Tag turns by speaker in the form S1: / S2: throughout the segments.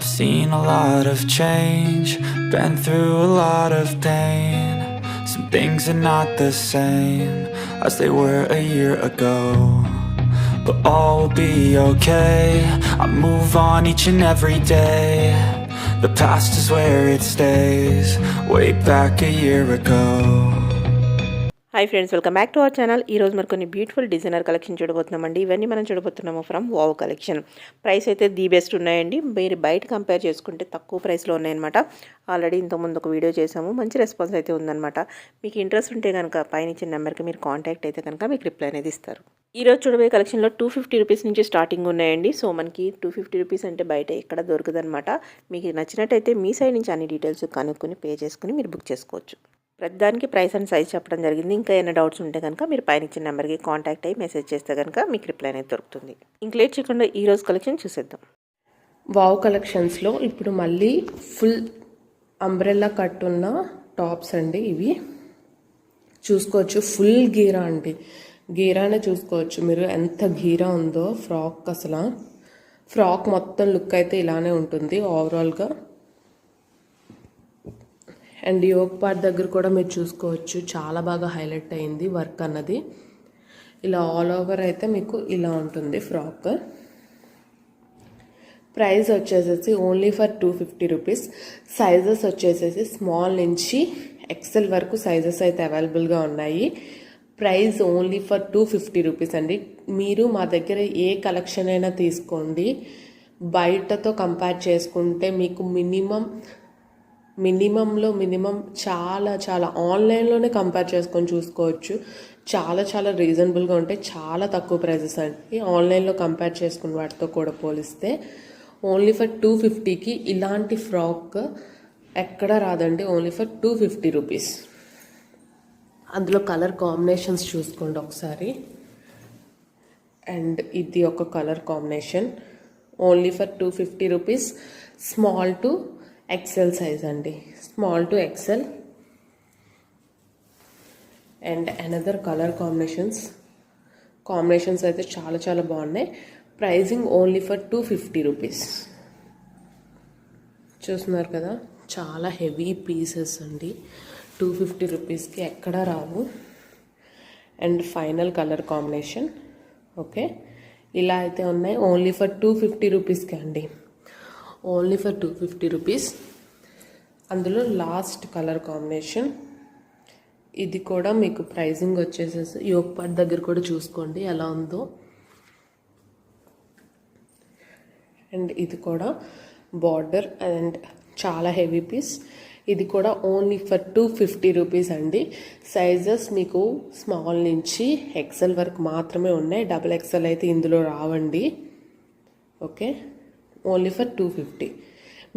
S1: I've seen a lot of change, been through a lot of pain. Some things are not the same as they were a year ago, but all will be okay. I move on each and every day. The past is where it stays, way back a year ago.
S2: Hi friends, welcome back to our channel. ఈరోజు మరి కొన్ని beautiful designer collection చూడబోతున్నామండి. ఇవన్నీ మనం చూడబోతున్నాము from wow collection. Price అయితే the best ఉన్నాయండి. మీరు బయట కంపేర్ చేసుకుంటే తక్కువ ప్రైస్లో ఉన్నాయన్నమాట. ఆల్రెడీ ఇంతకుముందు ఒక వీడియో చేసాము, మంచి రెస్పాన్స్ అయితే ఉందన్నమాట. మీకు ఇంట్రెస్ట్ ఉంటే కనుక పైన ఇచ్చిన నెంబర్కి మీరు కాంటాక్ట్ అయితే కనుక మీకు రిప్లై అనేది ఇస్తారు. ఈరోజు చూడబోయే కలెక్షన్లో 250 రూపీస్ నుంచి స్టార్టింగ్ ఉన్నాయండి. సో మనకి 250 రూపీస్ అంటే బయట ఎక్కడ దొరకదనమాట. మీకు నచ్చినట్టయితే మీ సైడ్ నుంచి అన్ని డీటెయిల్స్ కనుక్కొని పే చేసుకుని మీరు బుక్ చేసుకోవచ్చు. ప్రతిదానికి ప్రైస్ అండ్ సైజ్ చెప్పడం జరిగింది. ఇంకా ఏమైనా డౌట్స్ ఉంటే కనుక మీరు పైన ఇచ్చిన నెంబర్కి కాంటాక్ట్ అయ్యి మెసేజ్ చేస్తే కనుక మీకు రిప్లై అనేది దొరుకుతుంది. ఇంక లేట్ చేయకుండా ఈరోజు కలెక్షన్ చూసేద్దాం.
S3: వావ్ కలెక్షన్స్లో ఇప్పుడు మళ్ళీ ఫుల్ అంబ్రెల్లా కట్ ఉన్న టాప్స్ అండి. ఇవి చూసుకోవచ్చు, ఫుల్ గీరా అండి. గీరానే చూసుకోవచ్చు మీరు, ఎంత గీరా ఉందో ఫ్రాక్. అసలు ఫ్రాక్ మొత్తం లుక్ అయితే ఇలానే ఉంటుంది ఓవరాల్గా. అండ్ యోక్ పార్ట్ దగ్గర కూడా మీరు చూసుకోవచ్చు, చాలా బాగా హైలైట్ అయింది వర్క్ అన్నది. ఇలా ఆల్ ఓవర్ అయితే మీకు ఇలా ఉంటుంది ఫ్రాక్. ప్రైస్ వచ్చేసేసి ఓన్లీ ఫర్ 250 రూపీస్. సైజెస్ వచ్చేసేసి స్మాల్ నుంచి ఎక్సెల్ వరకు సైజెస్ అయితే అవైలబుల్గా ఉన్నాయి. ప్రైస్ ఓన్లీ ఫర్ 250 రూపీస్ అండి. మీరు మా దగ్గర ఏ కలెక్షన్ అయినా తీసుకోండి, బయటతో కంపేర్ చేసుకుంటే మీకు మినిమం చాలా ఆన్లైన్లోనే కంపేర్ చేసుకొని చూసుకోవచ్చు. చాలా రీజనబుల్గా ఉంటాయి, చాలా తక్కువ ప్రైజెస్ అండి ఆన్లైన్లో కంపేర్ చేసుకున్న వాటితో కూడా పోలిస్తే. ఓన్లీ ఫర్ 250కి ఇలాంటి ఫ్రాక్ ఎక్కడా రాదండి. Only for 250 rupees. అందులో కలర్ కాంబినేషన్స్ చూసుకోండి ఒకసారి. అండ్ ఇది ఒక colour combination. Only for 250 rupees. Small to XL size అండి, small to XL. And another colour combinations అయితే చాలా బాగున్నాయి. Pricing only for 250 rupees. చూస్తున్నారు కదా, చాలా హెవీ పీసెస్ అండి. 250 రూపీస్కి ఎక్కడా రావు. And final colour combination okay, ఇలా అయితే ఉన్నాయి. ఓన్లీ ఫర్ 250 రూపీస్కి అండి, ఓన్లీ ఫర్ 250 రూపీస్. అందులో లాస్ట్ కలర్ కాంబినేషన్ ఇది కూడా మీకు ప్రైజింగ్ వచ్చేసేసి యోక్ పార్ట్ దగ్గర కూడా చూసుకోండి ఎలా ఉందో. అండ్ ఇది కూడా బార్డర్ అండ్ చాలా హెవీ పీస్. ఇది కూడా ఓన్లీ ఫర్ 250 రూపీస్ అండి. సైజెస్ మీకు స్మాల్ నుంచి ఎక్సెల్ వరకు మాత్రమే ఉన్నాయి. డబుల్ ఎక్సెల్ అయితే ఇందులో రావండి. Okay, only for 250.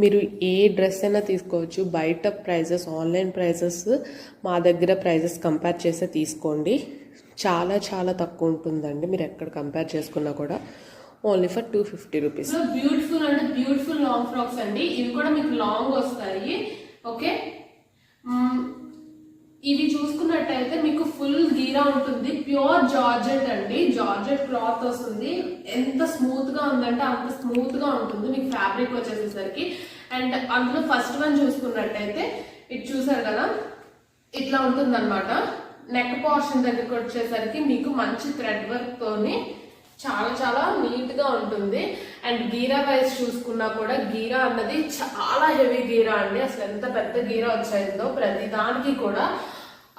S3: మీరు ఏ డ్రెస్ అయినా తీసుకోవచ్చు. బయట ప్రైజెస్, ఆన్లైన్ ప్రైజెస్, మా దగ్గర ప్రైజెస్ కంపేర్ చేస్తే తీసుకోండి. చాలా తక్కువ ఉంటుందండి మీరు ఎక్కడ కంపేర్ చేసుకున్నా కూడా. Only for 250 rupees. బ్యూటిఫుల్ అంటే బ్యూటిఫుల్ లాంగ్ ఫ్రాక్స్ అండి. ఇవి కూడా మీకు లాంగ్ వస్తాయి. ఓకే, ఇవి చూసుకున్నట్టయితే మీకు ఫుల్ గీరా ఉంటుంది. ప్యూర్ జార్జెట్ అండి, జార్జెట్ క్లాత్ వస్తుంది. ఎంత స్మూత్ గా ఉందంటే అంత స్మూత్ గా ఉంటుంది మీకు ఫ్యాబ్రిక్ వచ్చేసేసరికి. అండ్ అందులో ఫస్ట్ వన్ చూసుకున్నట్టయితే ఇది చూసారు కదా, ఇట్లా ఉంటుంది అనమాట. నెక్ పోర్షన్ దగ్గరకు వచ్చేసరికి మీకు మంచి థ్రెడ్ వర్క్ తోని చాలా నీట్ గా ఉంటుంది. అండ్ గీరా వైజ్ చూసుకున్నా కూడా గీరా అన్నది చాలా హెవీ గీరా అండి. అసలు ఎంత పెద్ద గీరా వచ్చాయిందో ప్రతి దానికి కూడా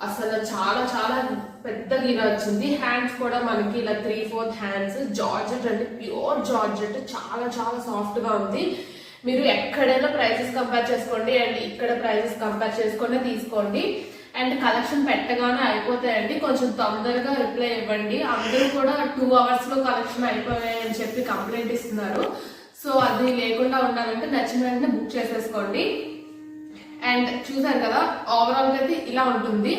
S3: అసలు చాలా పెద్ద గీరా వచ్చింది. హ్యాండ్స్ కూడా మనకి ఇలా 3/4 హ్యాండ్స్. జార్జెట్ అంటే ప్యూర్ జార్జెట్, చాలా సాఫ్ట్ గా ఉంది. మీరు ఎక్కడైనా ప్రైసెస్ కంపేర్ చేసుకోండి అండ్ ఇక్కడ ప్రైసెస్ కంపేర్ చేసుకొని తీసుకోండి. అండ్ కలెక్షన్ పెట్టగానే అయిపోతాయండి, కొంచెం తొందరగా రిప్లై ఇవ్వండి. అందరూ కూడా 2 hours లో కలెక్షన్ అయిపోయాయని చెప్పి కంప్లైంట్ ఇస్తున్నారు. సో అది లేకుండా ఉండాలంటే నచ్చిన వెంటనే బుక్ చేసేసుకోండి. అండ్ చూసారు కదా, ఓవరాల్ గా అయితే ఇలా ఉంటుంది.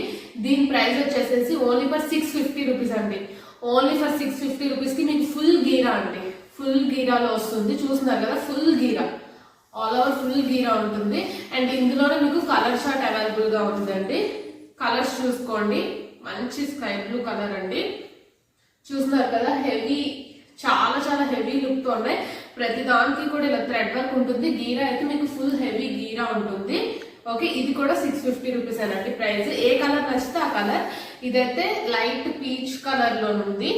S3: దీని ప్రైస్ వచ్చేసేసి ఓన్లీ ఫర్ 650 రూపీస్ అండి. ఓన్లీ ఫర్ 650 రూపీస్ కి మీకు ఫుల్ గీరా అండి, ఫుల్ గీరాలో వస్తుంది. చూస్తున్నారు కదా, ఫుల్ గీరా, ఆల్ ఓవర్ ఫుల్ గీరా ఉంటుంది. అండ్ ఇందులోనే మీకు కలర్ షార్ట్ అవైలబుల్ గా ఉందండి. కలర్స్ చూసుకోండి, మంచి స్కై బ్లూ కలర్ అండి. చూస్తున్నారు కదా, హెవీ, చాలా హెవీ లుక్ తో ఉన్నాయి. ప్రతి దానికి కూడా ఇలా థ్రెడ్ వర్క్ ఉంటుంది. గీరా అయితే మీకు ఫుల్ హెవీ గీరా ఉంటుంది. ఓకే, ఇది కూడా 650 రూపీస్ అనండి ప్రైస్. ఏ కలర్ నచ్చితే ఆ కలర్. ఇదైతే లైట్ పీచ్ కలర్ లో ఉంది.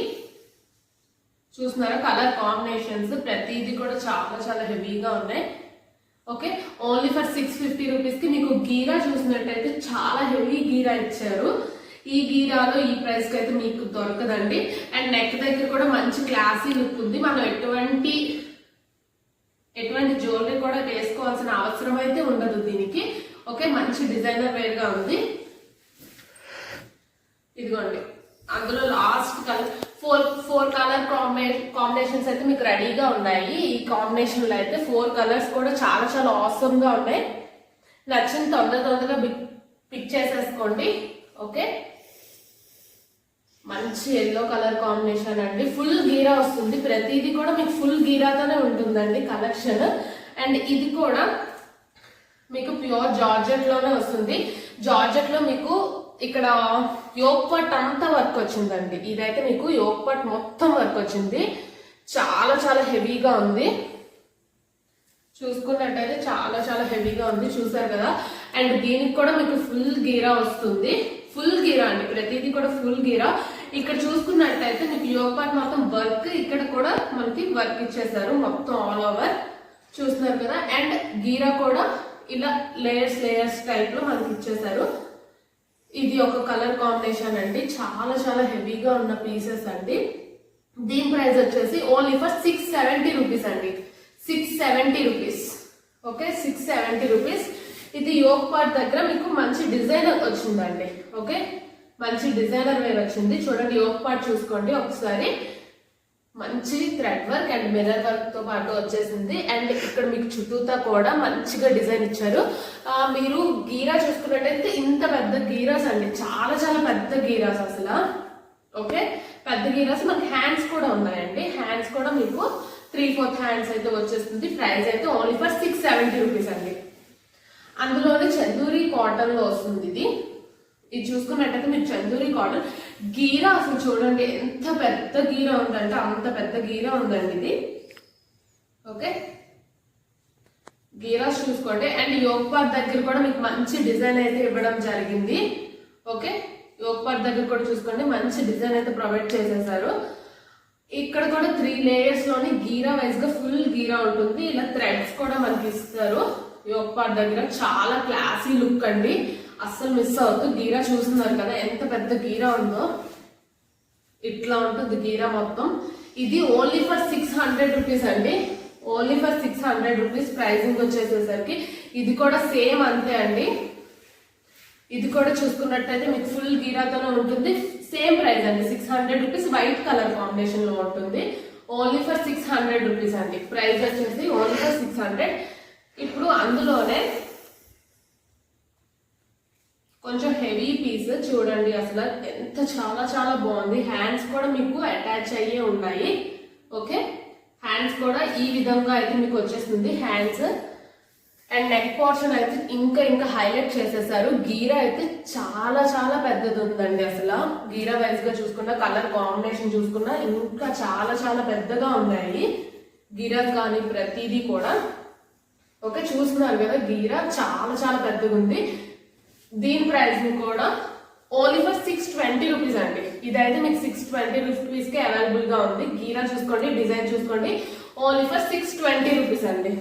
S3: చూస్తున్నారా కలర్ కాంబినేషన్స్, ప్రతిది కూడా చాలా చాలా హెవీగా ఉన్నాయి. ఓకే, ఓన్లీ ఫర్ 650 రూపీస్ కి మీకు గీరా చూసినట్టయితే చాలా హెవీ గీరా ఇచ్చారు. ఈ గీరాలో ఈ ప్రైస్ కి అయితే మీకు దొరకదండి. అండ్ నెక్ దగ్గర కూడా మంచి క్లాసీ లుక్ ఉంది. మనం ఎటువంటి జ్యువెలరీ కూడా వేసుకోవాల్సిన అవసరం అయితే ఉండదు దీనికి. ఓకే, మంచి డిజైనర్ వేర్ గా ఉంది. ఇదిగోండి, అందులో last colour four colour combinations అయితే మీకు రెడీగా ఉన్నాయి. ఈ కాంబినేషన్ లో అయితే 4 కలర్స్ కూడా చాలా చాలా ఆసమ్ గా ఉన్నాయి. నచ్చిన తొందరగా పిక్ చేసేసుకోండి. ఓకే, మంచి ఎల్లో కలర్ కాంబినేషన్ అండి. ఫుల్ గీరా వస్తుంది. ప్రతిదీ కూడా మీకు ఫుల్ గీరాతోనే ఉంటుందండి కలెక్షన్. అండ్ ఇది కూడా మీకు ప్యూర్ జార్జెట్ లోనే వస్తుంది. జార్జెట్ లో మీకు ఇక్కడ యోక్ పార్ట్ అంతా వర్క్ వచ్చిందండి. ఇదైతే మీకు యోక్ పార్ట్ మొత్తం వర్క్ వచ్చింది. చాలా చాలా హెవీగా ఉంది. చూసుకున్నట్టయితే చాలా చాలా హెవీగా ఉంది, చూసారు కదా. అండ్ దీనికి కూడా మీకు ఫుల్ గీరా వస్తుంది. ఫుల్ గీరా అండి, ప్రతిదీ కూడా ఫుల్ గీరా. ఇక్కడ చూసుకున్నట్టయితే మీకు యోక్ పార్ట్ మొత్తం వర్క్, ఇక్కడ కూడా మనకి వర్క్ ఇచ్చేసారు మొత్తం ఆల్ ఓవర్. చూస్తున్నారు కదా. అండ్ గీరా కూడా ఇలా లేయర్స్ టైప్ లో మనకి ఇచ్చేసారు. ఇది ఒక కలర్ కాంబినేషన్ అండి. చాలా చాలా హెవీగా ఉన్న పీసెస్ అండి. దీని ప్రైస్ వచ్చేసి ఓన్లీ ఫర్ 670 రూపీస్ అండి. 670 రూపీస్. Okay, 670 rupees. ఇది యోక్ పార్ట్ దగ్గర మీకు మంచి డిజైనర్ వచ్చిందండి. ఓకే, మంచి డిజైనర్ వేర్ వచ్చింది. చూడండి, యోక్ పార్ట్ చూసుకోండి ఒకసారి. మంచి thread work and mirror work తో పాటు వచ్చేసింది. అండ్ ఇక్కడ మీకు చుట్టూతా కూడా మంచిగా డిజైన్ ఇచ్చారు. మీరు గీరా చూసుకున్నట్టయితే ఇంత పెద్ద గీరాస్ అండి, చాలా చాలా పెద్ద గీరాస్ అసలు. ఓకే, పెద్ద గీరాస్. మనకి హ్యాండ్స్ కూడా ఉన్నాయండి. హ్యాండ్స్ కూడా మీకు 3/4 హ్యాండ్స్ అయితే వచ్చేస్తుంది. ప్రైస్ అయితే ఓన్లీ ఫర్ 670 రూపీస్ అండి. అందులోనే చందూరి కాటన్ లో వస్తుంది ఇది చూసుకున్నట్టయితే మీకు చందూరి కాటన్ గీరా అసలు చూడండి ఎంత పెద్ద గీరా ఉందంటే అంత పెద్ద గీరా ఉందండి ఇది. ఓకే, గీరాస్ చూసుకోండి. అండ్ యోక్ పార్ట్ దగ్గర కూడా మీకు మంచి డిజైన్ అయితే ఇవ్వడం జరిగింది. ఓకే, యోక్ పార్ట్ దగ్గర కూడా చూసుకోండి, మంచి డిజైన్ అయితే ప్రొవైడ్ చేసేసారు. ఇక్కడ కూడా 3 లేయర్స్ లోని గీరా వైజ్ గా ఫుల్ గీరా ఉంటుంది. ఇలా థ్రెడ్స్ కూడా మనకి ఇస్తారు. యోక్ పార్ట్ దగ్గర చాలా క్లాసీ లుక్ అండి, అస్సలు మిస్ అవుతుంది. గీరా చూస్తున్నారు కదా ఎంత పెద్ద గీరా ఉందో. ఇట్లా ఉంటుంది గీరా మొత్తం. ఇది ఓన్లీ ఫర్ 600 రూపీస్ అండి. ఓన్లీ ఫర్ 600 రూపీస్ ప్రైసింగ్ వచ్చేసేసరికి. ఇది కూడా సేమ్ అంతే అండి. ఇది కూడా చూసుకున్నట్టయితే మీకు ఫుల్ గీరాతోనే ఉంటుంది. సేమ్ ప్రైస్ అండి, 600 రూపీస్. వైట్ కలర్ కాంబినేషన్ లో ఉంటుంది. ఓన్లీ ఫర్ 600 రూపీస్ అండి. ప్రైస్ వచ్చేసి ఓన్లీ ఫర్ 600. ఇప్పుడు అందులోనే కొంచెం హెవీ పీస్ చూడండి, అసలు ఎంత చాలా చాలా బాగుంది. హ్యాండ్స్ కూడా మీకు అటాచ్ అయ్యే ఉన్నాయి. ఓకే, హ్యాండ్స్ కూడా ఈ విధంగా అయితే మీకు వచ్చేస్తుంది హ్యాండ్స్. అండ్ నెక్ పోర్షన్ అయితే ఇంకా హైలైట్ చేసేసారు. గీరా అయితే చాలా చాలా పెద్దది ఉందండి. అసలు గీరా వైజ్ గా చూసుకున్నా, కలర్ కాంబినేషన్ చూసుకున్నా ఇంకా చాలా చాలా పెద్దగా ఉన్నాయి గీరాస్ కానీ ప్రతిదీ కూడా. ఓకే, చూస్తున్నారు కదా గీరా చాలా చాలా పెద్దగా ఉంది. దీని ప్రైస్ కూడా ఓన్లీ ఫర్ 620 రూపీస్ అండి. ఇదైతే మీకు 620 రూపీస్ కి అవైలబుల్ గా ఉంది. గీరా చూసుకోండి, డిజైన్ చూసుకోండి. ఓన్లీ ఫర్ 620 రూపీస్ అండి.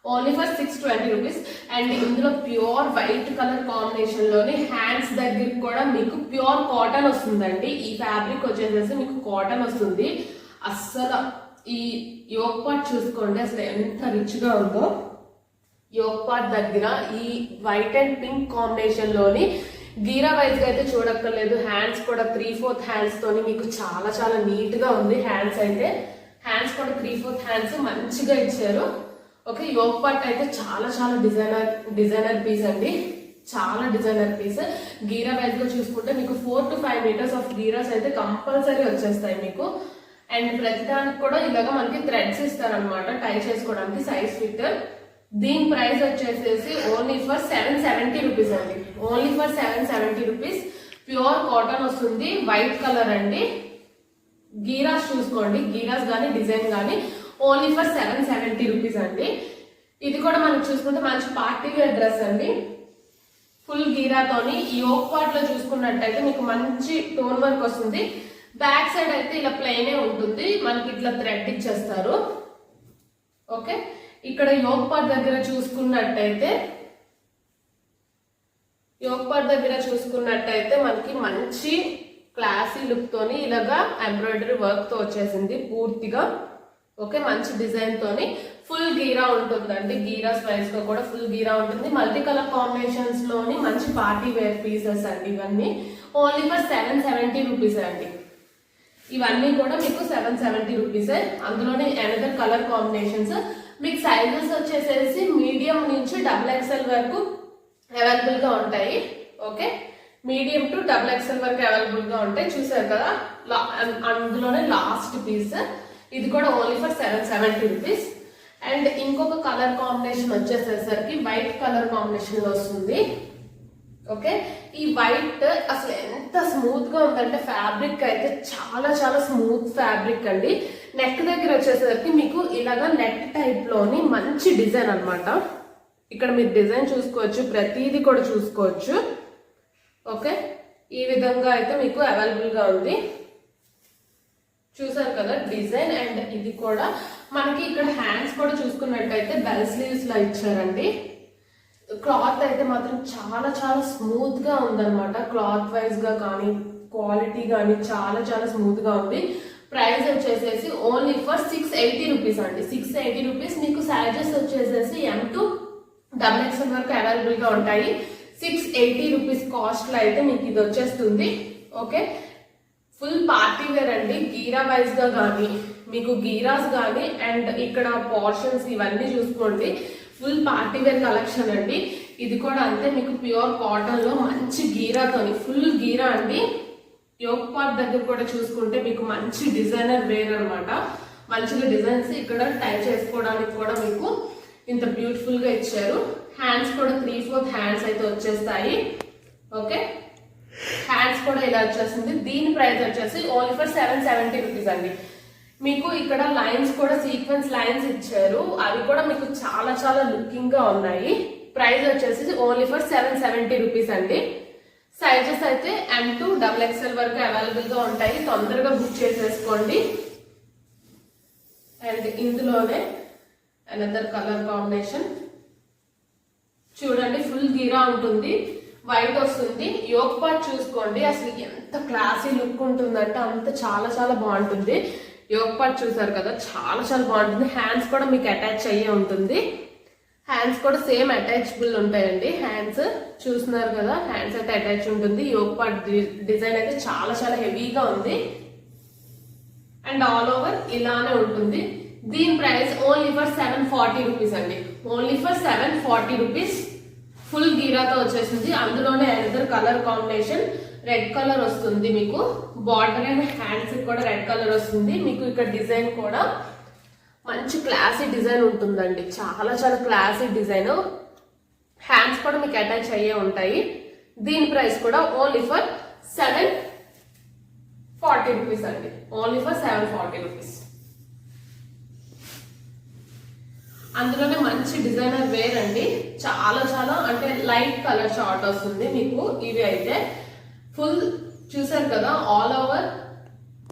S3: Only for 620 rupees. అండ్ ఇందులో ప్యూర్ వైట్ కలర్ కాంబినేషన్ లోని హ్యాండ్స్ దగ్గర కూడా మీకు ప్యూర్ కాటన్ వస్తుందండి. ఈ ఫ్యాబ్రిక్ వచ్చేసేసి మీకు కాటన్ వస్తుంది. అస్సలు ఈ యోక్ పార్ట్ చూసుకోండి అసలు ఎంత రిచ్ గా ఉందో. యోక్ పార్ట్ దగ్గర ఈ వైట్ అండ్ పింక్ కాంబినేషన్ లోని గీరా వైజ్ గా అయితే చూడక్కర్లేదు. హ్యాండ్స్ కూడా 3/4 హ్యాండ్స్ తోని మీకు చాలా చాలా నీట్ గా ఉంది. హ్యాండ్స్ కూడా 3/4 హ్యాండ్స్ మంచిగా ఇచ్చారు. ఓకే, యోక్ పార్ట్ అయితే చాలా చాలా డిజైనర్ పీస్ అండి. చాలా డిజైనర్ పీస్. గీరా వైజ్ గా చూసుకుంటే మీకు 4 to 5 మీటర్స్ ఆఫ్ గీరాస్ అయితే కంపల్సరీ వచ్చేస్తాయి మీకు. అండ్ ప్రతిదానికి కూడా ఇలాగా మనకి థ్రెడ్స్ ఇస్తారనమాట టై చేసుకోవడానికి సైజ్ ఫిట్. దీని ప్రైస్ వచ్చేసేసి ఓన్లీ ఫర్ 770 రూపీస్ అండి. Only for 770 rupees. Pure cotton వస్తుంది, వైట్ కలర్ అండి. గీరాస్ చూసుకోండి, గీరాస్ కానీ డిజైన్ కానీ ఓన్లీ ఫర్ 770 రూపీస్ అండి. ఇది కూడా మనం చూసుకుంటే మంచి పార్టీ వేర్ డ్రెస్ అండి. ఫుల్ గీరాతోని యోక్ పార్ట్ లో చూసుకున్నట్టయితే మీకు మంచి టోన్ వర్క్ వస్తుంది. బ్యాక్ సైడ్ అయితే ఇలా ప్లెయినే ఉంటుంది, మనకి ఇట్లా థ్రెడ్ ఇచ్చేస్తారు. ఓకే, ఇక్కడ యోక్ పార్ట్ దగ్గర చూసుకున్నట్టయితే మనకి మంచి క్లాసీ లుక్ తోని ఇలాగా ఎంబ్రాయిడరీ వర్క్ తో వచ్చేసింది పూర్తిగా. ఓకే, మంచి డిజైన్ తోని ఫుల్ గీరా ఉంటుందండి. గీరాస్ వైజ్ గా కూడా ఫుల్ గీరా ఉంటుంది. మల్టీ కలర్ కాంబినేషన్స్ లోని మంచి పార్టీ వేర్ పీసెస్ అండి. ఇవన్నీ ఓన్లీ ఫర్ 770 రూపీస్ అండి. ఇవన్నీ కూడా మీకు 770 రూపీసే. అందులోనే అనదర్ కలర్ కాంబినేషన్స్. మీకు సైజెస్ వచ్చేసేసి మీడియం నుంచి XXL వరకు అవైలబుల్ గా ఉంటాయి. ఓకే, మీడియం టు XXL వరకు అవైలబుల్ గా ఉంటాయి. చూసారు కదా, అందులోనే లాస్ట్ పీస్ ఇది కూడా ఓన్లీ ఫర్ 770 రూపీస్. అండ్ ఇంకొక కలర్ కాంబినేషన్ వచ్చేసేసరికి వైట్ కలర్ కాంబినేషన్ లో వస్తుంది. ఓకే, ఈ వైట్ అసలు ఎంత స్మూత్ గా ఉందంటే ఫ్యాబ్రిక్ అయితే చాలా చాలా స్మూత్ ఫ్యాబ్రిక్ అండి. నెక్ దగ్గర వచ్చేసరికి మీకు ఇలాగా నెట్ టైప్ లోని మంచి డిజైన్ అన్నమాట. ఇక్కడ మీరు డిజైన్ చూసుకోవచ్చు, ప్రతిదీ కూడా చూసుకోవచ్చు. ఓకే, ఈ విధంగా అయితే మీకు అవైలబుల్ గా ఉంది. చూసారు కదా డిజైన్. అండ్ ఇది కూడా మనకి ఇక్కడ హ్యాండ్స్ కూడా చూసుకున్నట్టయితే బెల్ స్లీవ్స్ లా ఇచ్చారండి. క్లాత్ అయితే మాత్రం చాలా చాలా స్మూత్ గా ఉందన్నమాట. క్లాత్ వైజ్ గా కానీ క్వాలిటీ కానీ చాలా చాలా స్మూత్ గా ఉంది. ప్రైస్ వచ్చేసేసి ఓన్లీ ఫర్ 680 రూపీస్ అండి. 680 రూపీస్. మీకు సైజెస్ వచ్చేసేసి M to XXL వరకు అవైలబుల్ గా ఉంటాయి. 680 రూపీస్ కాస్ట్ లో అయితే మీకు ఇది వచ్చేస్తుంది. ఓకే, ఫుల్ పార్టీ వేర్ అండి. గీరా వైజ్ గా కానీ మీకు గీరాస్ కానీ అండ్ ఇక్కడ పోర్షన్స్ ఇవన్నీ చూసుకోండి. ఫుల్ పార్టీ వేర్ కలెక్షన్ అండి. ఇది కూడా అంతే, మీకు ప్యూర్ కాటన్ లో మంచి గీరాతోని ఫుల్ గీరా అండి. యోక్ పార్ట్ దగ్గర కూడా చూసుకుంటే మీకు మంచి డిజైనర్ వేర్ అనమాట. మంచిగా డిజైన్స్ ఇక్కడ టై చేసుకోవడానికి కూడా మీకు ఇంత బ్యూటిఫుల్ గా ఇచ్చారు. హ్యాండ్స్ కూడా 3/4 హ్యాండ్స్ అయితే వచ్చేస్తాయి. ఓకే, హ్యాండ్స్ కూడా ఇలా వచ్చేసింది. దీని ప్రైస్ వచ్చేసి ఓన్లీ ఫర్ 770 రూపీస్ అండి. మీకు ఇక్కడ లైన్స్ కూడా సీక్వెన్స్ లైన్స్ ఇచ్చారు, అవి కూడా మీకు చాలా చాలా లుకింగ్ గా ఉన్నాయి. ప్రైస్ వచ్చేసి ఓన్లీ ఫర్ 770 రూపీస్ అండి. సైజెస్ అయితే M to XXL వరకు అవైలబుల్ గా ఉంటాయి. తొందరగా బుక్ చేసేసుకోండి. అండ్ ఇందులోనే అనదర్ కలర్ కాంబినేషన్ చూడండి. ఫుల్ గీరా ఉంటుంది, వైట్ వస్తుంది. యోక్ పార్ట్ చూసుకోండి, అసలు ఎంత క్లాసీ లుక్ ఉంటుందంటే అంత చాలా చాలా బాగుంటుంది. యోక్ పార్ట్ చూసారు కదా, చాలా చాలా బాగుంటుంది. హ్యాండ్స్ కూడా మీకు అటాచ్ అయ్యే ఉంటుంది. హ్యాండ్స్ కూడా సేమ్ అటాచబుల్ ఉంటాయండి. హ్యాండ్స్ చూస్తున్నారు కదా, హ్యాండ్స్ అయితే అటాచ్ ఉంటుంది. యోక్ పార్ట్ డిజైన్ అయితే చాలా చాలా హెవీగా ఉంది. అండ్ ఆల్ ఓవర్ ఇలానే ఉంటుంది. దీని ప్రైస్ ఓన్లీ ఫర్ 740 రూపీస్ అండి. Only for 740 rupees. ఫుల్ గీరాతో వచ్చేసింది. అందులోనే another colour combination red colour వస్తుంది. మీకు బార్డర్ అండ్ హ్యాండ్స్ కూడా రెడ్ కలర్ వస్తుంది. మీకు ఇక్కడ డిజైన్ కూడా మంచి క్లాసీ డిజైన్ ఉంటుందండి. చాలా చాలా క్లాసీ డిజైన్. హ్యాండ్స్ కూడా మీకు అటాచ్ అయ్యే ఉంటాయి. దీని ప్రైస్ కూడా ఓన్లీ ఫర్ 740 రూపీస్ అండి. Only for 740 rupees. అందులోనే మంచి డిజైనర్ వేర్ అండి. చాలా చాలా అంటే లైట్ కలర్ షార్ట్ వస్తుంది మీకు. ఇవి అయితే ఫుల్ చూసారు కదా, ఆల్ ఓవర్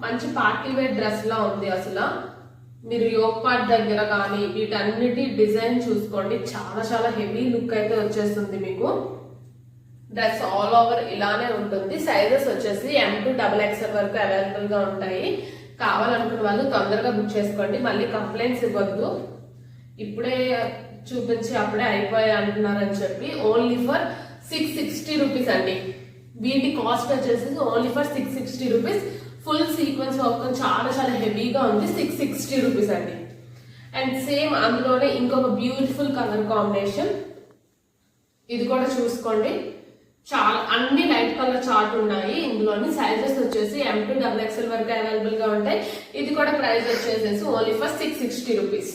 S3: మంచి పార్టీ వేర్ డ్రెస్ లా ఉంది. అసలు మీరు యోక్ పార్ట్ దగ్గర కానీ వీటన్నిటి డిజైన్ చూసుకోండి, చాలా చాలా హెవీ లుక్ అయితే వచ్చేస్తుంది మీకు. డ్రెస్ ఆల్ ఓవర్ ఇలానే ఉంటుంది. సైజెస్ వచ్చేసి M to XXL వరకు అవైలబుల్ గా ఉంటాయి. కావాలనుకున్న వాళ్ళు తొందరగా బుక్ చేసుకోండి. మళ్ళీ కంప్లైంట్స్ ఇవ్వద్దు, ఇప్పుడే చూపించి అప్పుడే అయిపోయాయి అంటున్నారని చెప్పి. ఓన్లీ ఫర్ 660 రూపీస్ అండి. వీటి కాస్ట్ వచ్చేసి only for 660 rupees. Full sequence work చాలా చాలా హెవీగా ఉంది. 660 రూపీస్ అండి. అండ్ సేమ్ అందులోనే ఇంకొక బ్యూటిఫుల్ కలర్ కాంబినేషన్. ఇది కూడా చూసుకోండి, చాలా అన్ని లైట్ కలర్ చార్ట్ ఉన్నాయి. ఇందులోని సైజెస్ వచ్చేసి M to XXL వరకు అవైలబుల్ గా ఉంటాయి. ఇది కూడా ప్రైస్ వచ్చేసేసి ఓన్లీ ఫర్ 660 రూపీస్.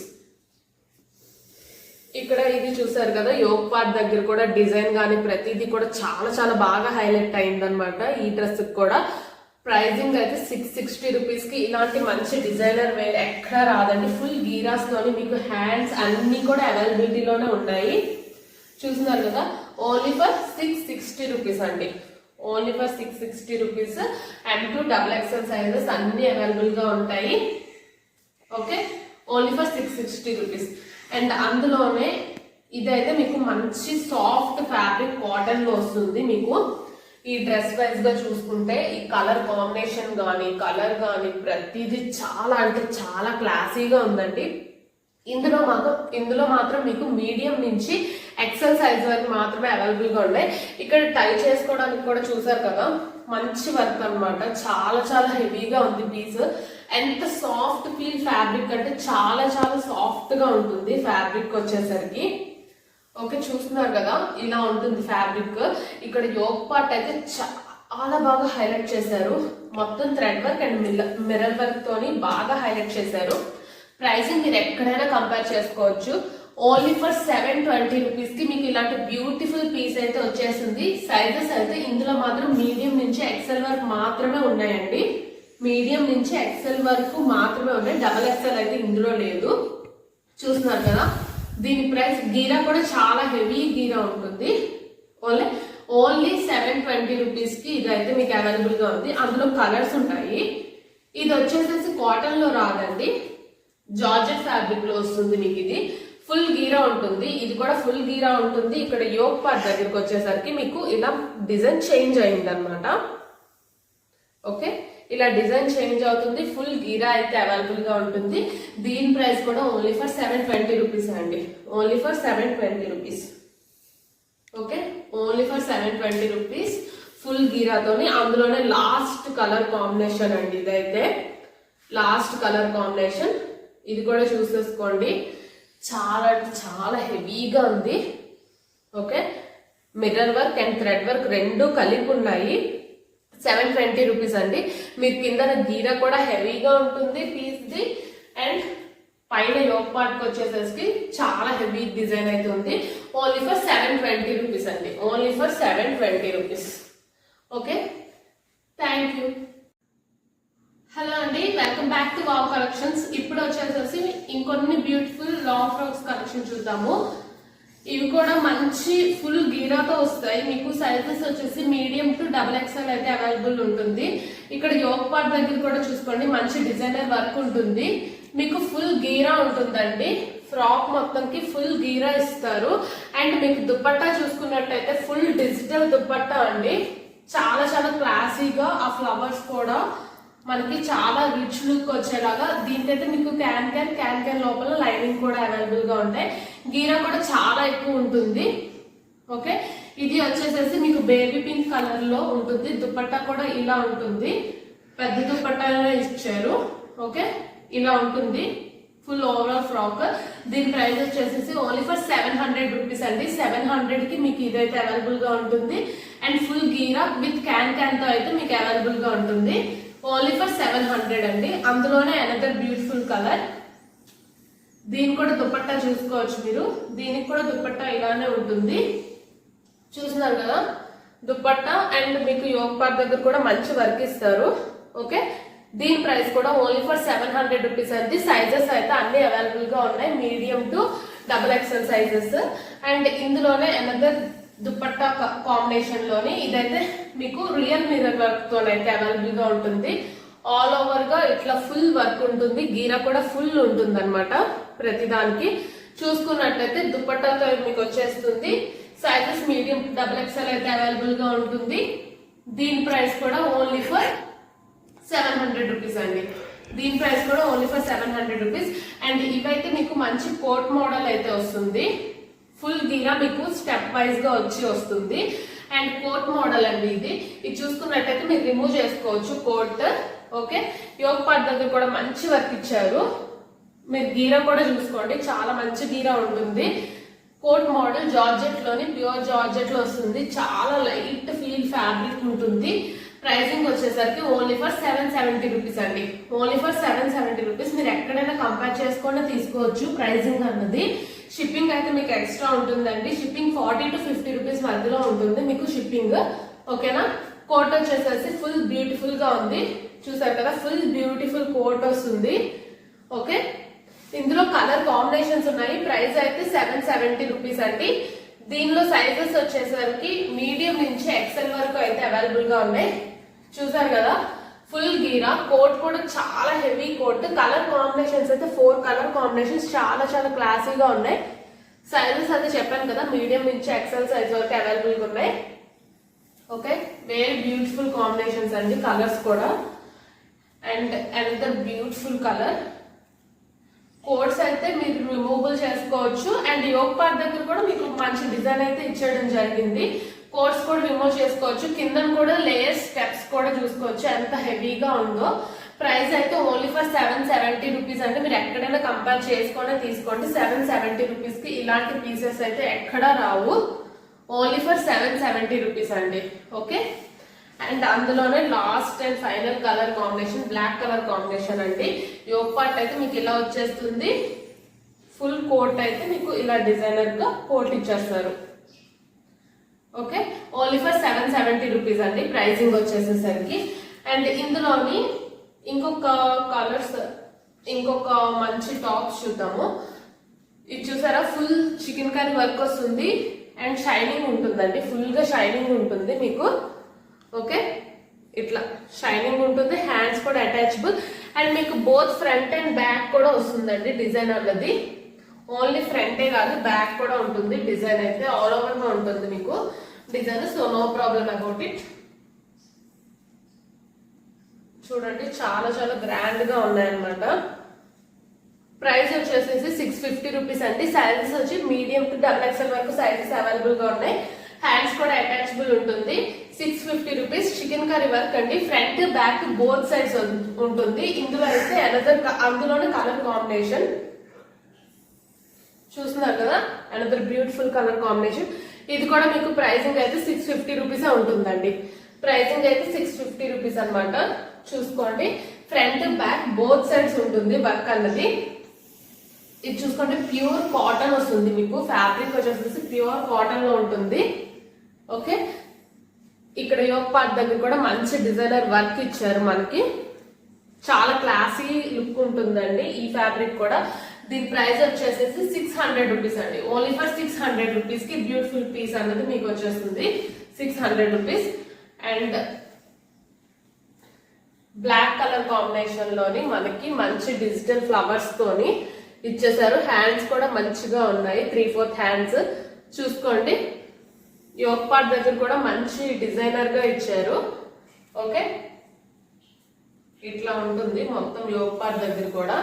S3: ఇక్కడ ఇది చూసారు కదా, యోక్ పార్ట్ దగ్గర కూడా డిజైన్ గానీ ప్రతిదీ కూడా చాలా చాలా బాగా హైలైట్ అయింది అనమాట. ఈ డ్రెస్ కూడా ప్రైజింగ్ అయితే 660 రూపీస్ కి ఇలాంటి మంచి డిజైనర్ వేర్ ఎక్కడ రాదండి. ఫుల్ గీరాస్ లోని మీకు హ్యాండ్స్ అన్ని కూడా అవైలబిలిటీలోనే ఉన్నాయి. చూస్తున్నారు కదా, ఓన్లీ ఫర్ 660 రూపీస్ అండి. Only for 660 rupees. M2 XXL sizes అన్ని అవైలబుల్ గా ఉంటాయి. Okay, only for 660 rupees. And అందులోనే ఇదైతే మీకు మంచి సాఫ్ట్ ఫ్యాబ్రిక్ కాటన్ లో వస్తుంది. మీకు ఈ డ్రెస్ వైజ్ గా చూసుకుంటే ఈ కలర్ కాంబినేషన్ గానీ కలర్ గానీ ప్రతిదీ చాలా అంటే చాలా క్లాసీగా ఉందండి. ఇందులో మాత్రం మీకు మీడియం నుంచి ఎక్సెల్ సైజ్ వరకు మాత్రమే అవైలబుల్ గా ఉన్నాయి. ఇక్కడ టై చేసుకోవడానికి కూడా చూసారు కదా, మంచి వర్క్ అన్నమాట. చాలా చాలా హెవీగా ఉంది పీస్. ఎంత సాఫ్ట్ ఫీల్ ఫ్యాబ్రిక్ అంటే చాలా చాలా సాఫ్ట్ గా ఉంటుంది ఫ్యాబ్రిక్ వచ్చేసరికి. ఓకే, చూస్తున్నారు కదా, ఇలా ఉంటుంది ఫ్యాబ్రిక్. ఇక్కడ యోక్ పార్ట్ అయితే చాలా బాగా హైలైట్ చేశారు. మొత్తం thread work and mirror work తోని బాగా హైలైట్ చేశారు. ప్రైసింగ్ మీరు ఎక్కడైనా కంపేర్ చేసుకోవచ్చు. ఓన్లీ ఫర్ 720 రూపీస్ కి మీకు ఇలాంటి బ్యూటిఫుల్ పీస్ అయితే వచ్చేసింది. సైజెస్ అయితే ఇందులో మాత్రం మీడియం నుంచి ఎక్సెల్ వరకు మాత్రమే ఉన్నాయండి. మీడియం నుంచి ఎక్సెల్ వరకు మాత్రమే ఉన్నాయి. XXL అయితే ఇందులో లేదు. చూస్తున్నారు కదా, దీని ప్రైస్ గీరా కూడా చాలా హెవీ గీరా ఉంటుంది. ఓన్లీ 720 రూపీస్ కి ఇదైతే మీకు అవైలబుల్ గా ఉంది. అందులో కలర్స్ ఉంటాయి. ఇది వచ్చేసేసి కాటన్ లో రాదండి, జార్జెట్ ఫ్యాబ్రిక్ లో వస్తుంది. మీకు ఇది ఫుల్ గీరా ఉంటుంది. ఇది కూడా ఫుల్ గీరా ఉంటుంది. ఇక్కడ యోక్ పార్ట్ దగ్గరికి వచ్చేసరికి మీకు ఇలా డిజైన్ చేంజ్ అయింది అనమాట. ఓకే, ఇలా డిజైన్ చేంజ్ అవుతుంది. ఫుల్ గీరా అయితే అవైలబుల్ గా ఉంటుంది. దీని ప్రైస్ కూడా ఓన్లీ ఫర్ 720 రూపీస్ అండి. Only for 720 rupees. Okay, only for 720 rupees full గీరాతోని. అందులోనే లాస్ట్ కలర్ కాంబినేషన్ అండి. ఇదైతే లాస్ట్ కలర్ కాంబినేషన్. ఇది కూడా చూసేసుకోండి, చాలా అంటే చాలా హెవీగా ఉంది. Okay, mirror work and thread work రెండు కలిపి ఉన్నాయి. 720 రూపీస్ అండి. మీరు కింద గీరా కూడా హెవీగా ఉంటుంది పీస్ ది. అండ్ పైన యోక్ పార్ట్ వచ్చేసరికి చాలా హెవీ డిజైన్ అయితే ఉంది. ఓన్లీ ఫర్ 720 రూపీస్ అండి. Only for 720 rupees. Okay, thank you. Hello అండి, welcome back to wow collections. ఇప్పుడు వచ్చేసేసి ఇంకొన్ని బ్యూటిఫుల్ లాంగ్ ఫ్రాక్స్ కలెక్షన్ చూద్దాము. ఇవి కూడా మంచి ఫుల్ గీరాతో వస్తాయి. మీకు సైజెస్ వచ్చేసి మీడియం టు XXL అయితే అవైలబుల్ ఉంటుంది. ఇక్కడ యోక్ పార్ట్ దగ్గర కూడా చూసుకోండి, మంచి డిజైనర్ వర్క్ ఉంటుంది. మీకు ఫుల్ గీరా ఉంటుందండి. ఫ్రాక్ మొత్తంకి ఫుల్ గీరా ఇస్తారు. అండ్ మీకు దుపట్టా చూసుకున్నట్లయితే ఫుల్ డిజిటల్ దుపట్టా అండి. చాలా చాలా క్లాసీగా ఆ ఫ్లవర్స్ కూడా మనకి చాలా రిచ్ లుక్ వచ్చేలాగా. దీనికైతే మీకు క్యాన్ లోపల లైనింగ్ కూడా అవైలబుల్ గా ఉంటాయి. గీరా కూడా చాలా ఎక్కువ ఉంటుంది. ఓకే, ఇది వచ్చేసేసి మీకు బేబీ పింక్ కలర్ లో ఉంటుంది. దుపట్టా కూడా ఇలా ఉంటుంది, పెద్ద దుపట్టా ఇచ్చారు. ఓకే, ఇలా ఉంటుంది ఫుల్ ఓవరాల్ ఫ్రాక్. దీని ప్రైస్ వచ్చేసేసి ఓన్లీ ఫర్ 700 రూపీస్ అండి. 700 కి మీకు ఇదైతే అవైలబుల్ గా ఉంటుంది. అండ్ ఫుల్ గీరా విత్ క్యాన్ తో అయితే మీకు అవైలబుల్ గా ఉంటుంది. ఓన్లీ ఫర్ 700 అండి. అందులోనే అనదర్ బ్యూటిఫుల్ కలర్. దీని కూడా దుపట్టా చూసుకోవచ్చు మీరు. దీనికి కూడా దుపట్టా ఇలానే ఉంటుంది. చూస్తున్నారు కదా దుపట్టా. అండ్ మీకు యోక్ పార్ట్ దగ్గర కూడా మంచి వర్క్ ఇస్తారు. ఓకే, దీని ప్రైస్ కూడా ఓన్లీ ఫర్ 700 రూపీస్ అండి. సైజెస్ అయితే అన్ని అవైలబుల్ గా ఉన్నాయి, medium to XXL sizes. And ఇందులోనే అనదర్ దుపట్టా కాంబినేషన్ లోని ఇదైతే మీకు రియల్ మిర్రర్ వర్క్ తో అయితే అవైలబుల్ గా ఉంటుంది. ఆల్ ఓవర్ గా ఇట్లా ఫుల్ వర్క్ ఉంటుంది. గీరా కూడా ఫుల్ ఉంటుంది అనమాట ప్రతిదానికి. చూసుకున్నట్లయితే దుపట్టాతో మీకు వచ్చేస్తుంది. సైజెస్ మీడియం XXL అయితే అవైలబుల్ గా ఉంటుంది. దీని ప్రైస్ కూడా ఓన్లీ ఫర్ 700 రూపీస్ అండి. దీని ప్రైస్ కూడా ఓన్లీ ఫర్ 700 రూపీస్. అండ్ ఇవైతే మీకు మంచి కోట్ మోడల్ అయితే వస్తుంది. ఫుల్ గీరా మీకు స్టెప్ వైజ్ గా వస్తుంది. అండ్ కోట్ మోడల్ అండి ఇది. ఇది చూసుకున్నట్టయితే మీరు రిమూవ్ చేసుకోవచ్చు కోట్. ఓకే, యోక్ పార్ట్ దగ్గర కూడా మంచి వర్క్ ఇచ్చారు. మీరు గీరా కూడా చూసుకోండి, చాలా మంచి గీరా ఉంటుంది. కోట్ మోడల్ జార్జెట్ లోని ప్యూర్ జార్జెట్ లో వస్తుంది. చాలా లైట్ ఫీల్ ఫ్యాబ్రిక్ ఉంటుంది. ప్రైసింగ్ వచ్చేసరికి ఓన్లీ ఫర్ 770 రూపీస్ అండి. Only for 770 rupees. మీరు ఎక్కడైనా కంపేర్ చేసుకొని తీసుకోవచ్చు ప్రైసింగ్ అన్నది. షిప్పింగ్ అయితే మీకు ఎక్స్ట్రా ఉంటుందండి. షిప్పింగ్ 40 to 50 రూపీస్ మధ్యలో ఉంటుంది మీకు షిప్పింగ్. ఓకేనా, కోట్ వచ్చేసేసి ఫుల్ బ్యూటిఫుల్ గా ఉంది, చూసారు కదా, ఫుల్ బ్యూటిఫుల్ కోట్ వస్తుంది. ఓకే, ఇందులో కలర్ కాంబినేషన్స్ ఉన్నాయి. ప్రైస్ అయితే 770 రూపీస్ అండి. దీనిలో సైజెస్ వచ్చేసరికి మీడియం నుంచి ఎక్సెల్ వరకు అయితే అవైలబుల్ గా ఉన్నాయి. చూసారు కదా, ఫుల్ గీరా, కోట్ కూడా చాలా హెవీ కోట్. కలర్ కాంబినేషన్స్ అయితే 4 కలర్ కాంబినేషన్స్ చాలా చాలా క్లాసీగా ఉన్నాయి. సైజెస్ అయితే చెప్పాను కదా, మీడియం నుంచి ఎక్సెల్ సైజ్ వరకు అవైలబుల్ గా ఉన్నాయి. ఓకే, వెరీ బ్యూటిఫుల్ కాంబినేషన్స్ అండి, కలర్స్ కూడా. And another beautiful colour. Coats అయితే మీరు రిమూవబుల్ చేసుకోవచ్చు. అండ్ యోగ్ పార్ట్ దగ్గర కూడా మీకు మంచి డిజైన్ అయితే ఇచ్చేయడం జరిగింది. కోట్స్ కూడా రిమూవ్ చేసుకోవచ్చు. కింద కూడా లేయర్ స్టెప్స్ కూడా చూసుకోవచ్చు ఎంత హెవీగా ఉందో. ప్రైస్ అయితే ఓన్లీ ఫర్ 770 రూపీస్ అంటే మీరు ఎక్కడైనా కంపేర్ చేసుకొని తీసుకోండి. 770 రూపీస్ కి ఇలాంటి పీసెస్ అయితే ఎక్కడా రావు. ఓన్లీ ఫర్ 770 రూపీస్ అండి. ఓకే, అండ్ అందులోనే last and final colour combination black colour combination అండి. యోగ్ పార్ట్ అయితే మీకు ఇలా వచ్చేస్తుంది. ఫుల్ కోట్ అయితే మీకు ఇలా డిజైనర్ గా కోట్ ఇచ్చేస్తారు. ఓకే, ఓన్లీ ఫర్ 770 రూపీస్ అండి ప్రైసింగ్ వచ్చేసేసరికి. అండ్ ఇందులోని ఇంకొక కలర్స్, ఇంకొక మంచి టాప్స్ చూద్దాము. ఇది చూసారా, ఫుల్ చికెన్ కర్రీ వర్క్ వస్తుంది అండ్ షైనింగ్ ఉంటుందండి. ఫుల్ గా షైనింగ్ ఉంటుంది మీకు. ఓకే, ఇట్లా షైనింగ్ ఉంటుంది. హ్యాండ్స్ కూడా అటాచబుల్. అండ్ మీకు బోత్ ఫ్రంట్ అండ్ బ్యాక్ కూడా వస్తుందండి డిజైన్ అన్నది. ఓన్లీ ఫ్రంటే కాదు, బ్యాక్ కూడా ఉంటుంది డిజైన్ అయితే. ఆల్ ఓవర్ గా ఉంటుంది మీకు design. So no problem about it. చూడండి, చాలా చాలా గ్రాండ్ గా ఉన్నాయన్నమాట. ప్రైస్ వచ్చేసేసి 650 రూపీస్ అండి. సైజెస్ వచ్చి మీడియం టు XXL వరకు సైజెస్ అవైలబుల్ గా ఉన్నాయి. హ్యాండ్స్ కూడా అటాచబుల్ ఉంటుంది. 650 రూపీస్. చికెన్ కర్రీ వర్క్ అండి. ఫ్రంట్ బ్యాక్ బోత్ సైడ్స్ ఉంటుంది. ఇందులో అయితే అందులోనే కలర్ కాంబినేషన్ చూస్తున్నారు కదా, అనదర్ బ్యూటిఫుల్ కలర్ కాంబినేషన్. ఇది కూడా మీకు ప్రైసింగ్ అయితే 650 రూపీస్ ఉంటుందండి. ప్రైసింగ్ అయితే 650 రూపీస్ అనమాట. చూసుకోండి, ఫ్రంట్ బ్యాక్ బోత్ సైడ్స్ ఉంటుంది వర్క్ అన్నది. ఇది చూసుకోండి, ప్యూర్ కాటన్ వస్తుంది మీకు. ఫ్యాబ్రిక్ వచ్చేసి ప్యూర్ కాటన్ లో ఉంటుంది. ఓకే, ఇక్కడ యోగ్ పార్ట్ దగ్గర కూడా మంచి డిజైనర్ వర్క్ ఇచ్చారు మనకి. చాలా క్లాసీ లుక్ ఉంటుందండి ఈ ఫ్యాబ్రిక్ కూడా. దీని ప్రైస్ వచ్చేసేసి 600 రూపీస్ అండి. ఓన్లీ ఫర్ 600 రూపీస్ కి బ్యూటిఫుల్ పీస్ అన్నది మీకు వచ్చేస్తుంది. 600 rupees. And black colour combination లోని మనకి మంచి డిజిటల్ ఫ్లవర్స్ తోని ఇచ్చేసారు. హ్యాండ్స్ కూడా మంచిగా ఉన్నాయి, 3/4 హ్యాండ్స్. చూసుకోండి, యోగ్ పార్ట్ దగ్గర కూడా మంచి డిజైనర్ గా ఇచ్చారు. ఓకే, ఇట్లా ఉంటుంది మొత్తం యోగ్ పార్ట్ దగ్గర కూడా.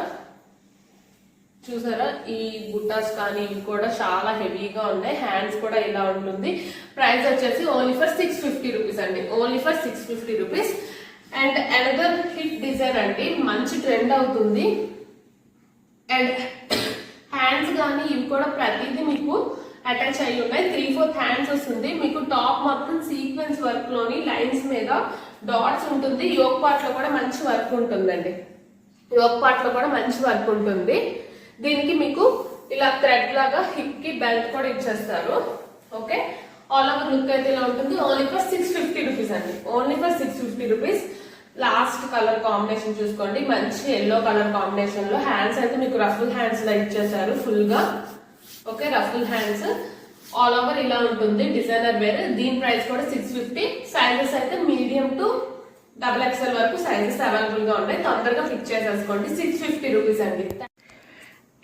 S3: చూసారా, ఈ బుట్టాస్ కానీ ఇవి కూడా చాలా హెవీగా ఉన్నాయి. హ్యాండ్స్ కూడా ఇలా ఉంటుంది. ప్రైస్ వచ్చేసి ఓన్లీ ఫర్ 650 రూపీస్ అండి. Only for 650 rupees. And another hit design అండి, మంచి ట్రెండ్ అవుతుంది. అండ్ హ్యాండ్స్ కానీ ఇవి కూడా ప్రతిదీ మీకు అటాచ్ అయ్యి ఉన్నాయి. 3/4 హ్యాండ్స్ వస్తుంది మీకు. టాప్ మొత్తం సీక్వెన్స్ వర్క్ లోని లైన్స్ మీద డాట్స్ ఉంటుంది. యోగ్ పార్ట్ లో కూడా మంచి వర్క్ ఉంటుందండి. యోగ్ పార్ట్ లో కూడా మంచి వర్క్ ఉంటుంది. దీనికి మీకు ఇలా థ్రెడ్ లాగా హిప్ కి బెల్ట్ కూడా ఇచ్చేస్తారు. ఓకే, ఆల్ ఓవర్ లుక్ అయితే ఇలా ఉంటుంది. ఓన్లీ ఫర్ 650 రూపీస్ అండి. Only for 650 rupees. Last colour combination చూసుకోండి, మంచి ఎల్లో కలర్ కాంబినేషన్ లో. హ్యాండ్స్ అయితే మీకు రఫుల్ హ్యాండ్స్ లా ఇచ్చేసారు ఫుల్ గా. Okay, ruffle hands all over ఇలా ఉంటుంది డిజైనర్ వేర్. దీని ప్రైస్ కూడా 650. సైజెస్ అయితే మీడియం టు XXL వరకు సైజెస్ అవైలబుల్ గా ఉన్నాయి. తొందరగా ఫిక్స్ చేసేసుకోండి. 650 రూపీస్ అండి.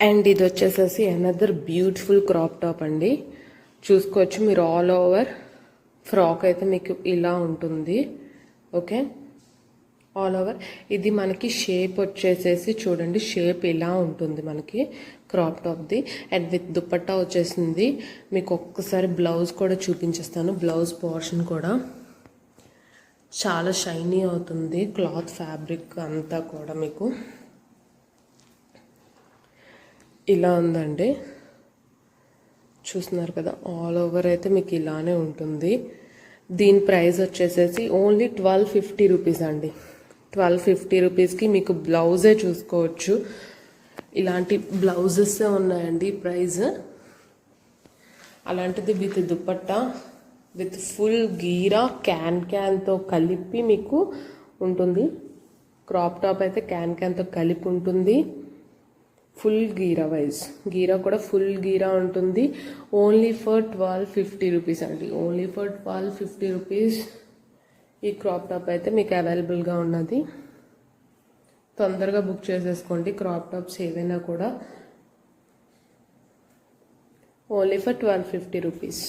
S4: అండ్ ఇది వచ్చేసేసి అనదర్ బ్యూటిఫుల్ క్రాప్ టాప్ అండి. చూసుకోవచ్చు మీరు, ఆల్ ఓవర్ ఫ్రాక్ అయితే మీకు ఇలా ఉంటుంది. ఓకే, ఆల్ ఓవర్ ఇది మనకి షేప్ వచ్చేసేసి చూడండి, షేప్ ఇలా ఉంటుంది మనకి క్రాప్ టాప్ది. అండ్ విత్ దుపట్టా వచ్చేసింది. మీకు ఒక్కసారి బ్లౌజ్ కూడా చూపించేస్తాను. బ్లౌజ్ పోర్షన్ కూడా చాలా షైనీ అవుతుంది. క్లాత్ ఫ్యాబ్రిక్ అంతా కూడా మీకు ఇలా ఉందండి. చూస్తున్నారు కదా, ఆల్ ఓవర్ అయితే మీకు ఇలానే ఉంటుంది. దీని ప్రైస్ వచ్చేసేసి ఓన్లీ 1250 రూపీస్ అండి. 1250 రూపీస్కి మీకు బ్లౌజే చూసుకోవచ్చు. ఇలాంటి బ్లౌజెస్ ఉన్నాయండి ప్రైస్. అలాంటిది విత్ దుపట్టా విత్ ఫుల్ గీరా క్యాన్తో కలిపి మీకు ఉంటుంది. క్రాప్ టాప్ అయితే క్యాన్తో కలిపి ఉంటుంది. ఫుల్ గీరా వైజ్, గీరా కూడా ఫుల్ గీరా ఉంటుంది. ఓన్లీ ఫర్ 1250 రూపీస్ అండి. ఓన్లీ ఫర్ 1250 రూపీస్ ఈ క్రాప్ టాప్ అయితే మీకు అవైలబుల్గా ఉన్నది. తొందరగా బుక్ చేసేసుకోండి క్రాప్ టాప్స్ ఏవైనా కూడా. Only for 1250 rupees.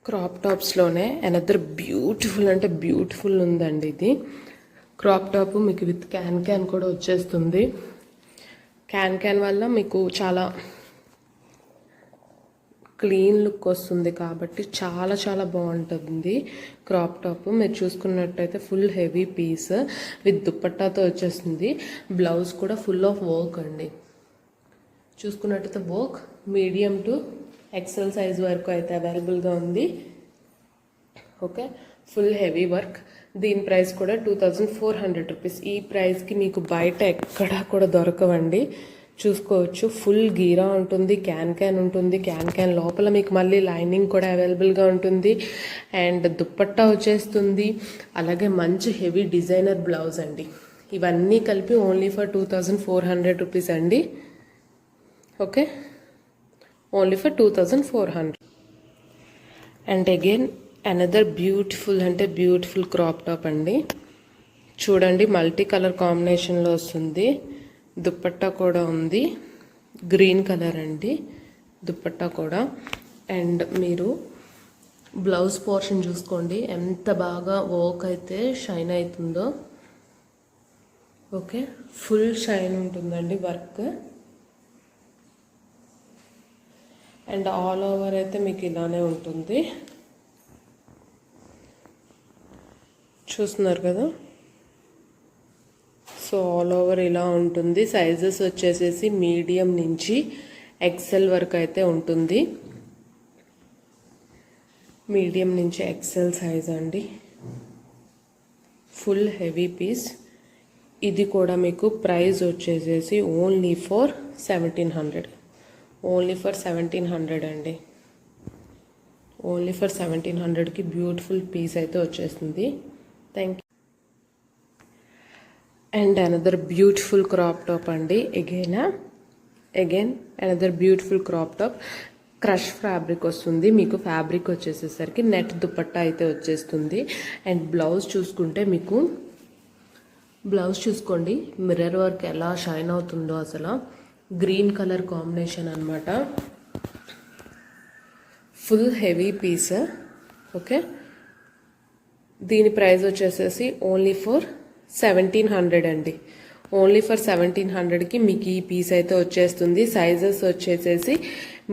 S4: క్రాప్ టాప్స్లోనే అనదర్ బ్యూటిఫుల్ అంటే బ్యూటిఫుల్ ఉందండి. ఇది క్రాప్ టాప్ మీకు విత్ క్యాన్ కూడా వచ్చేస్తుంది. క్యాన్ వల్ల మీకు చాలా క్లీన్ లుక్ వస్తుంది కాబట్టి చాలా చాలా బాగుంటుంది క్రాప్ టాప్. మీరు చూసుకున్నట్టయితే ఫుల్ హెవీ పీస్ విత్ దుపట్టాతో వచ్చేస్తుంది. బ్లౌజ్ కూడా ఫుల్ ఆఫ్ వర్క్ అండి. చూసుకున్నట్టయితే work medium to XL size వరకు అయితే అవైలబుల్గా ఉంది. Okay, full heavy work. దీని ప్రైస్ కూడా 2400 రూపీస్. ఈ ప్రైస్కి మీకు బయట ఎక్కడా కూడా దొరకవండి. చూసుకోవచ్చు, ఫుల్ గీరా ఉంటుంది, క్యాన్ ఉంటుంది. క్యాన్ లోపల మీకు మళ్ళీ లైనింగ్ కూడా అవైలబుల్గా ఉంటుంది. అండ్ దుప్పట్టా వచ్చేస్తుంది. అలాగే మంచి హెవీ డిజైనర్ బ్లౌజ్ అండి. ఇవన్నీ కలిపి ఓన్లీ ఫర్ 2400 రూపీస్ అండి. Okay, only for 2400. And again another beautiful అంటే బ్యూటిఫుల్ క్రాప్ టాప్ అండి. చూడండి, మల్టీ కలర్ కాంబినేషన్లో వస్తుంది. దుపట్టా కూడా ఉంది, గ్రీన్ కలర్ అండి దుపట్టా కూడా. అండ్ మీరు బ్లౌజ్ పోర్షన్ చూసుకోండి ఎంత బాగా వర్క్ అయితే షైన్ అవుతుందో. ఓకే, ఫుల్ షైన్ ఉంటుందండి వర్క్. అండ్ ఆల్ ఓవర్ అయితే మీకు ఇలానే ఉంటుంది. చూస్తున్నారు కదా, సో ఆల్ ఓవర్ ఇలా ఉంటుంది. సైజెస్ వచ్చేసేసి మీడియం నుంచి ఎక్సెల్ వరకు అయితే ఉంటుంది. మీడియం నుంచి ఎక్సెల్ సైజ్ అండి. Full heavy piece. ఇది కూడా మీకు ప్రైస్ వచ్చేసేసి ఓన్లీ ఫర్ 1700. ఓన్లీ ఫర్ 1700 అండి. ఓన్లీ ఫర్ 1700కి బ్యూటిఫుల్ పీస్ అయితే వచ్చేస్తుంది. Thank you. And another beautiful crop top అండి. Again another beautiful crop top. Crush fabric వస్తుంది మీకు. ఫ్యాబ్రిక్ వచ్చేసేసరికి నెట్ దుపట్టా అయితే వచ్చేస్తుంది. అండ్ బ్లౌజ్ చూసుకుంటే మీకు బ్లౌజ్ చూసుకోండి, మిర్రర్ వర్క్ ఎలా షైన్ అవుతుందో అసలు. గ్రీన్ కలర్ కాంబినేషన్ అనమాట. Full heavy piece. ఓకే, దీని ప్రైస్ వచ్చేసేసి ఓన్లీ ఫర్ 1700 అండి. ఓన్లీ ఫర్ 1700కి మీకు ఈ పీస్ అయితే వచ్చేస్తుంది. సైజెస్ వచ్చేసేసి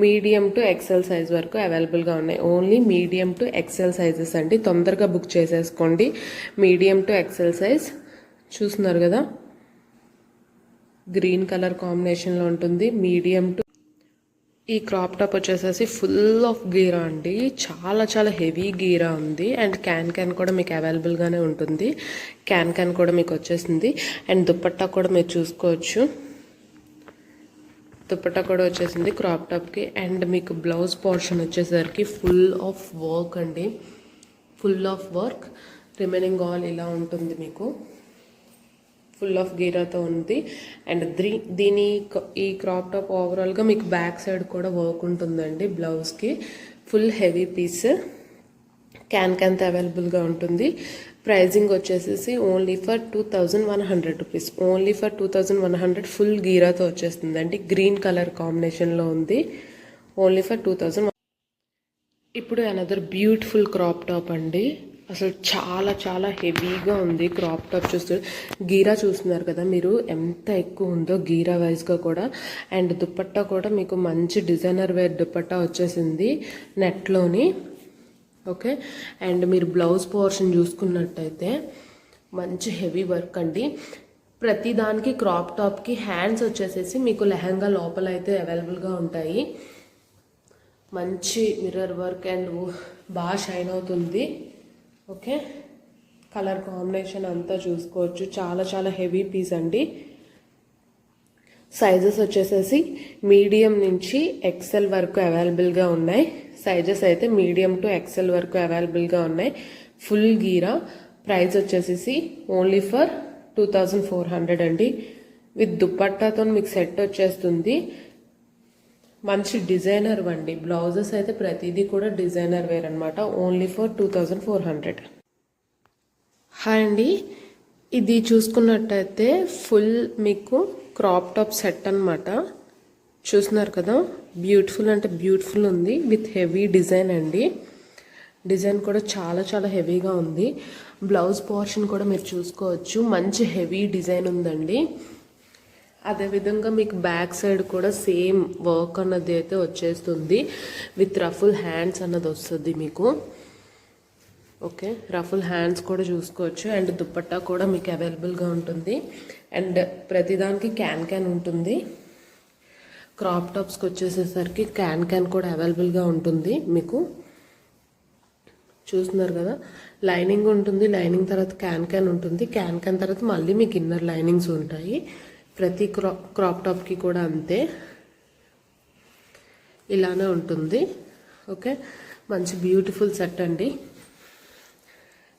S4: మీడియం టు ఎక్సెల్ సైజ్ వరకు అవైలబుల్గా ఉన్నాయి. Only medium to XL sizes అండి. తొందరగా బుక్ చేసేసుకోండి. మీడియం టు ఎక్సెల్ సైజ్ చూస్తున్నారు కదా, గ్రీన్ కలర్ కాంబినేషన్లో ఉంటుంది. మీడియం టు ఈ క్రాప్ టాప్ వచ్చేసేసి ఫుల్ ఆఫ్ గీరా అండి. చాలా చాలా హెవీ గీరా ఉంది. అండ్ క్యాన్ కూడా మీకు అవైలబుల్గానే ఉంటుంది. క్యాన్ కూడా మీకు వచ్చేసింది. అండ్ దుపట్టా కూడా మీరు చూసుకోవచ్చు, దుపట్టా కూడా వచ్చేసింది క్రాప్ టాప్కి. అండ్ మీకు బ్లౌజ్ పోర్షన్ వచ్చేసరికి ఫుల్ ఆఫ్ వర్క్ అండి. Full of work. Remaining all ఇలా ఉంటుంది మీకు. ఫుల్ ఆఫ్ గీరాతో ఉంది. అండ్ ఈ క్రాప్ టాప్ ఓవరాల్గా మీకు బ్యాక్ సైడ్ కూడా వర్క్ ఉంటుందండి బ్లౌజ్కి. Full heavy piece. క్యాన్తో అవైలబుల్గా ఉంటుంది. ప్రైజింగ్ వచ్చేసేసి only for 2100 rupees. Only for 2100 full గీరాతో వచ్చేస్తుందండి. గ్రీన్ కలర్ కాంబినేషన్లో ఉంది. Only for 2000. ఇప్పుడు అనదర్ బ్యూటిఫుల్ క్రాప్ టాప్ అండి. అసలు చాలా చాలా హెవీగా ఉంది క్రాప్ టాప్. గీరా చూస్తున్నారు కదా మీరు ఎంత ఎక్కువ ఉందో గీరా వైజ్గా కూడా. అండ్ దుపట్టా కూడా మీకు మంచి డిజైనర్ వేర్ దుపట్టా వచ్చేసింది నెట్లోని. ఓకే, అండ్ మీరు బ్లౌజ్ పోర్షన్ చూసుకున్నట్టయితే మంచి హెవీ వర్క్ అండి. ప్రతి దానికి క్రాప్ టాప్కి హ్యాండ్స్ వచ్చేసేసి మీకు లెహంగా లోపల అయితే అవైలబుల్గా ఉంటాయి. మంచి మిర్రర్ వర్క్ అండ్ బాగా షైన్ అవుతుంది. ఓకే, కలర్ కాంబినేషన్ అంతా చూసుకోవచ్చు. చాలా చాలా హెవీ పీస్ అండి. సైజెస్ వచ్చేసేసి మీడియం నుంచి ఎక్సెల్ వరకు అవైలబుల్గా ఉన్నాయి. సైజెస్ అయితే మీడియం టు ఎక్సెల్ వరకు అవైలబుల్గా ఉన్నాయి. ఫుల్ గీరా. ప్రైస్ వచ్చేసేసి ఓన్లీ ఫర్ 2400 అండి. విత్ దుపట్టాతో మీకు సెట్ వచ్చేస్తుంది. మంచి డిజైనర్ వండి. బ్లౌజెస్ అయితే ప్రతిదీ కూడా డిజైనర్ వేర్ అనమాట. Only for 2400. హాయ్ అండి, ఇది చూసుకున్నట్టయితే ఫుల్ మీకు క్రాప్ టాప్ సెట్ అనమాట. చూస్తున్నారు కదా, బ్యూటిఫుల్ అంటే బ్యూటిఫుల్ ఉంది. విత్ హెవీ డిజైన్ అండి. డిజైన్ కూడా చాలా చాలా హెవీగా ఉంది. బ్లౌజ్ పోర్షన్ కూడా మీరు చూసుకోవచ్చు, మంచి హెవీ డిజైన్ ఉందండి. అదేవిధంగా మీకు బ్యాక్ సైడ్ కూడా సేమ్ వర్క్ అన్నది అయితే వచ్చేస్తుంది. విత్ రఫుల్ హ్యాండ్స్ అన్నది వస్తుంది మీకు. ఓకే, రఫుల్ హ్యాండ్స్ కూడా చూసుకోవచ్చు. అండ్ దుపట్టా కూడా మీకు అవైలబుల్గా ఉంటుంది. అండ్ ప్రతిదానికి క్యాన్ ఉంటుంది. క్రాప్ టాప్స్కి వచ్చేసేసరికి క్యాన్ కూడా అవైలబుల్గా ఉంటుంది మీకు. చూస్తున్నారు కదా, లైనింగ్ ఉంటుంది. లైనింగ్ తర్వాత క్యాన్ ఉంటుంది. క్యాన్ తర్వాత మళ్ళీ మీకు ఇన్నర్ లైనింగ్స్ ఉంటాయి. ప్రతి క్రాప్ టాప్కి కూడా అంతే, ఇలానే ఉంటుంది. ఓకే, మంచి బ్యూటిఫుల్ సెట్ అండి.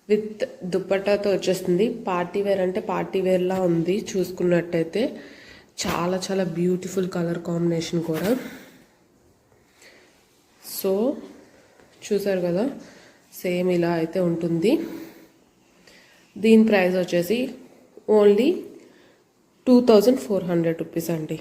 S4: విత్ దుపట్టాతో వచ్చేస్తుంది. పార్టీ వేర్ అంటే పార్టీ వేర్లా ఉంది. చూసుకున్నట్టయితే చాలా చాలా బ్యూటిఫుల్ కలర్ కాంబినేషన్ కూడా. సో చూసారు కదా, సేమ్ ఇలా అయితే ఉంటుంది. దీని ప్రైస్ వచ్చేసి ఓన్లీ 2400 రూపీస్ అండి.